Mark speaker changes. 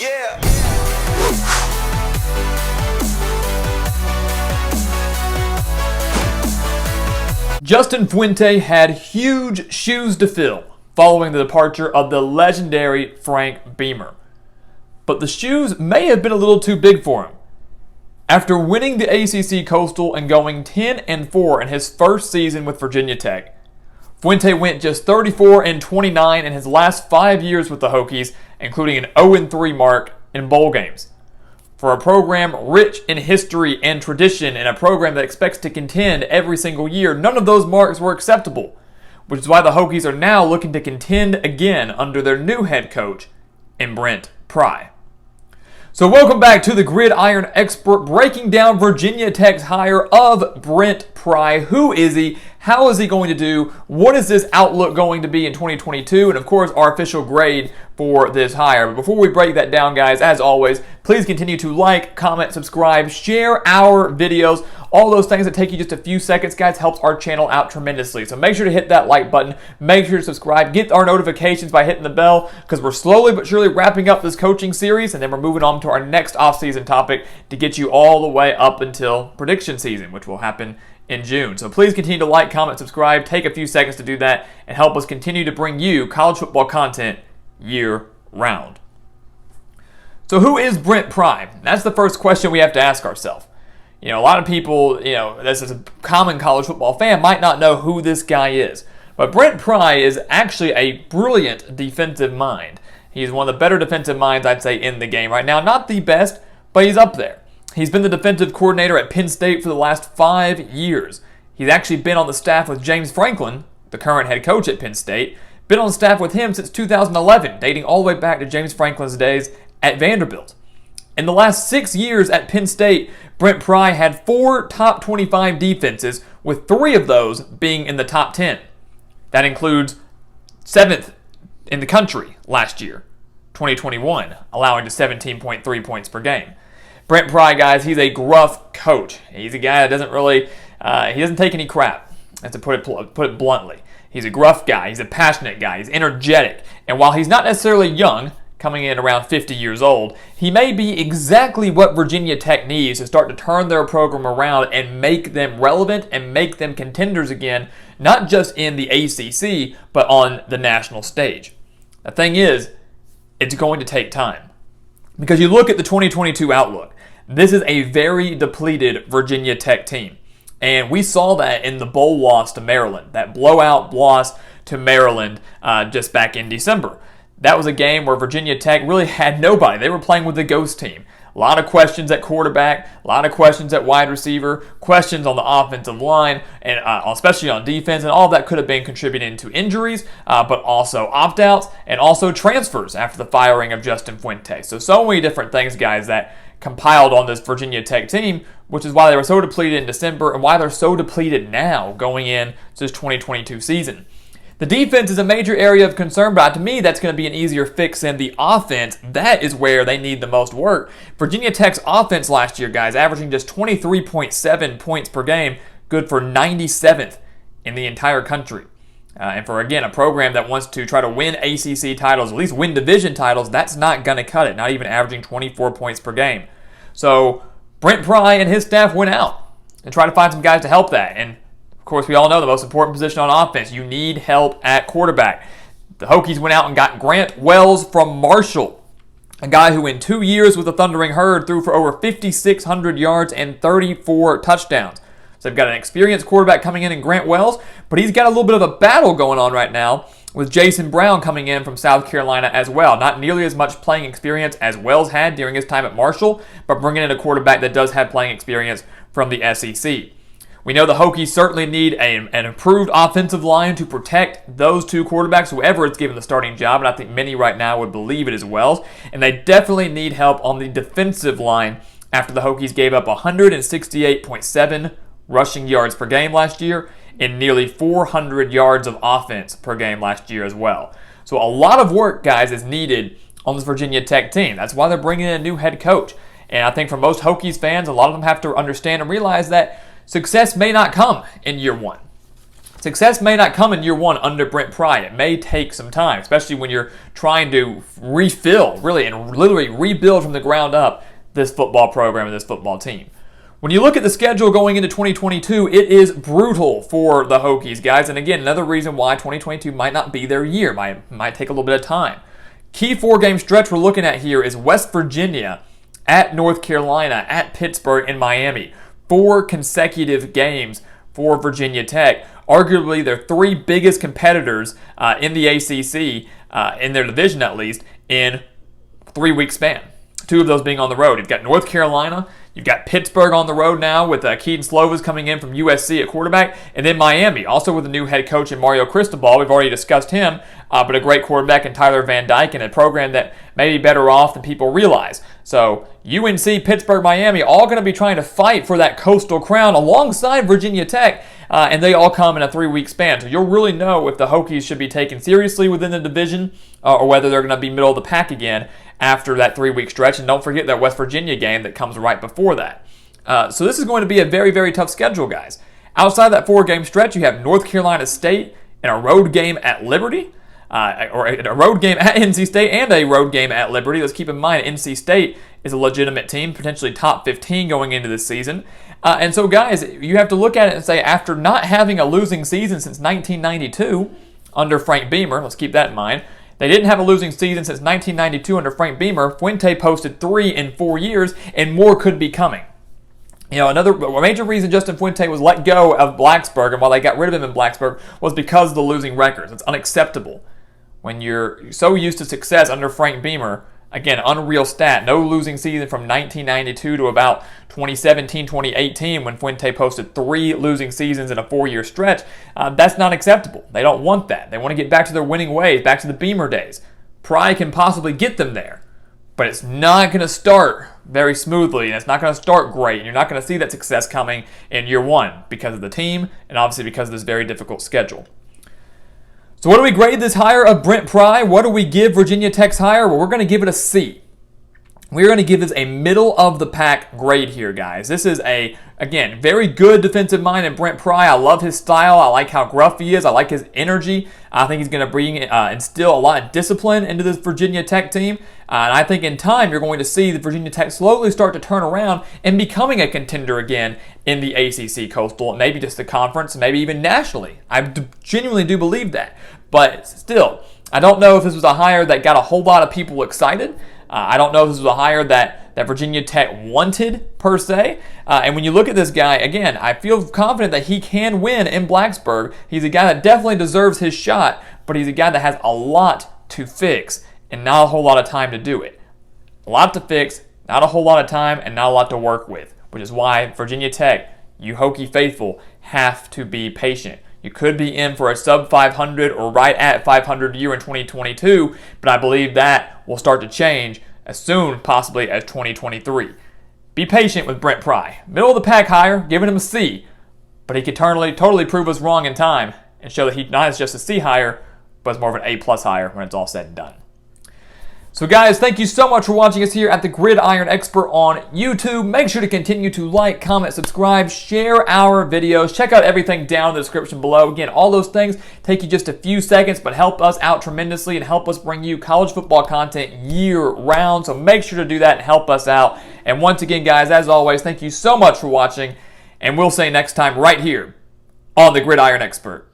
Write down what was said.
Speaker 1: Yeah.
Speaker 2: Justin Fuente had huge shoes to fill following the departure of the legendary Frank Beamer. But the shoes may have been a little too big for him. After winning the ACC Coastal and going 10-4 in his first season with Virginia Tech, Fuente went just 34-29 in his last 5 years with the Hokies, including an 0-3 mark in bowl games. For a program rich in history and tradition and a program that expects to contend every single year, none of those marks were acceptable, which is why the Hokies are now looking to contend again under their new head coach in Brent Pry. So welcome back to the Gridiron Expert, breaking down Virginia Tech's hire of Brent Pry. Who is he? How is he going to do? What is this outlook going to be in 2022? And of course, our official grade for this hire. But before we break that down, guys, as always, please continue to like, comment, subscribe, share our videos. All those things that take you just a few seconds, guys, helps our channel out tremendously. So make sure to hit that like button. Make sure to subscribe. Get our notifications by hitting the bell, because we're slowly but surely wrapping up this coaching series, and then we're moving on to our next off-season topic to get you all the way up until prediction season, which will happen in June. So please continue to like, comment, subscribe. Take a few seconds to do that and help us continue to bring you college football content year-round. So who is Brent Pry? That's the first question we have to ask ourselves. You know, a lot of people, this is a common college football fan, might not know who this guy is. But Brent Pry is actually a brilliant defensive mind. He's one of the better defensive minds, I'd say, in the game right now. Not the best, but he's up there. He's been the defensive coordinator at Penn State for the last 5 years. He's actually been on the staff with James Franklin, the current head coach at Penn State. Been on staff with him since 2011, dating all the way back to James Franklin's days at Vanderbilt. In the last 6 years at Penn State, Brent Pry had 4 top 25 defenses, with 3 of those being in the top 10. That includes 7th in the country last year, 2021, allowing to 17.3 points per game. Brent Pry, guys, he's a gruff coach. He's a guy that doesn't really, he doesn't take any crap, to put it bluntly. He's a gruff guy. He's a passionate guy. He's energetic. And while he's not necessarily young, coming in around 50 years old, he may be exactly what Virginia Tech needs to start to turn their program around and make them relevant and make them contenders again, not just in the ACC, but on the national stage. The thing is, it's going to take time. Because you look at the 2022 outlook, this is a very depleted Virginia Tech team. And we saw that in the bowl loss to Maryland, that blowout loss to Maryland just back in December. That was a game where Virginia Tech really had nobody. They were playing with the ghost team. A lot of questions at quarterback, a lot of questions at wide receiver, questions on the offensive line, and especially on defense, and all of that could have been contributing to injuries, but also opt-outs, and also transfers after the firing of Justin Fuente. So many different things, guys, that compiled on this Virginia Tech team, which is why they were so depleted in December and why they're so depleted now going into this 2022 season. The defense is a major area of concern, but to me, that's going to be an easier fix than the offense. That is where they need the most work. Virginia Tech's offense last year, guys, averaging just 23.7 points per game, good for 97th in the entire country. And for, again, a program that wants to try to win ACC titles, at least win division titles, that's not going to cut it, not even averaging 24 points per game. So Brent Pry and his staff went out and tried to find some guys to help that. And of course, we all know the most important position on offense. You need help at quarterback. The Hokies went out and got Grant Wells from Marshall, a guy who in 2 years with the Thundering Herd threw for over 5,600 yards and 34 touchdowns. So they've got an experienced quarterback coming in Grant Wells, but he's got a little bit of a battle going on right now with Jason Brown coming in from South Carolina as well. Not nearly as much playing experience as Wells had during his time at Marshall, but bringing in a quarterback that does have playing experience from the SEC. We know the Hokies certainly need an improved offensive line to protect those 2 quarterbacks, whoever is given the starting job, and I think many right now would believe it as well. And they definitely need help on the defensive line after the Hokies gave up 168.7 rushing yards per game last year and nearly 400 yards of offense per game last year as well. So a lot of work, guys, is needed on this Virginia Tech team. That's why they're bringing in a new head coach. And I think for most Hokies fans, a lot of them have to understand and realize that success may not come in year 1. Success may not come in year one under Brent Pry. It may take some time, especially when you're trying to refill, really, and literally rebuild from the ground up this football program and this football team. When you look at the schedule going into 2022, it is brutal for the Hokies, guys. And again, another reason why 2022 might not be their year. Might take a little bit of time. Key 4-game stretch we're looking at here is West Virginia, at North Carolina, at Pittsburgh, and Miami. 4 consecutive games for Virginia Tech. Arguably their 3 biggest competitors in the ACC, in their division at least, in 3-week span. 2 of those being on the road. You've got North Carolina, you've got Pittsburgh on the road now with Keaton Slovis coming in from USC at quarterback, and then Miami, also with a new head coach in Mario Cristobal. We've already discussed him, but a great quarterback in Tyler Van Dyke, and a program that may be better off than people realize. So UNC, Pittsburgh, Miami, all going to be trying to fight for that coastal crown alongside Virginia Tech, and they all come in a 3-week span. So you'll really know if the Hokies should be taken seriously within the division or whether they're going to be middle of the pack again after that 3-week stretch. And don't forget that West Virginia game that comes right before that. So this is going to be a very, very tough schedule, guys. Outside that 4-game stretch, you have North Carolina State and a road game at Liberty, or a road game at NC State and a road game at Liberty. Let's keep in mind NC State is a legitimate team, potentially top 15 going into this season. And so, guys, you have to look at it and say, after not having a losing season since 1992 under Frank Beamer, let's keep that in mind, they didn't have a losing season since 1992 under Frank Beamer. Fuente posted 3 in 4 years, and more could be coming. You know, a major reason Justin Fuente was let go of Blacksburg, and while they got rid of him in Blacksburg, was because of the losing records. It's unacceptable. When you're so used to success under Frank Beamer, again, unreal stat, no losing season from 1992 to about 2017, 2018 when Fuente posted 3 losing seasons in a 4-year stretch. That's not acceptable. They don't want that. They want to get back to their winning ways, back to the Beamer days. Pry can possibly get them there, but it's not going to start very smoothly, and it's not going to start great, and you're not going to see that success coming in year one because of the team and obviously because of this very difficult schedule. So what do we grade this hire of Brent Pry? What do we give Virginia Tech's hire? Well, we're going to give it a C. We're going to give this a middle-of-the-pack grade here, guys. This is again, very good defensive mind in Brent Pry. I love his style. I like how gruff he is. I like his energy. I think he's going to instill a lot of discipline into this Virginia Tech team. And I think in time, you're going to see the Virginia Tech slowly start to turn around and becoming a contender again in the ACC Coastal, maybe just the conference, maybe even nationally. I genuinely do believe that. But still, I don't know if this was a hire that got a whole lot of people excited. I don't know if this was a hire that Virginia Tech wanted, per se. And when you look at this guy, again, I feel confident that he can win in Blacksburg. He's a guy that definitely deserves his shot, but he's a guy that has a lot to fix and not a whole lot of time to do it. A lot to fix, not a whole lot of time, and not a lot to work with, which is why Virginia Tech, you Hokie faithful, have to be patient. You could be in for a sub 500 or right at 500 year in 2022, but I believe that will start to change as soon, possibly, as 2023. Be patient with Brent Pry. Middle of the pack hire, giving him a C, but he could totally prove us wrong in time and show that he not is just a C hire, but is more of an A+ hire when it's all said and done. So guys, thank you so much for watching us here at the Gridiron Expert on YouTube. Make sure to continue to like, comment, subscribe, share our videos. Check out everything down in the description below. Again, all those things take you just a few seconds, but help us out tremendously and help us bring you college football content year-round. So make sure to do that and help us out. And once again, guys, as always, thank you so much for watching, and we'll see you next time right here on the Gridiron Expert.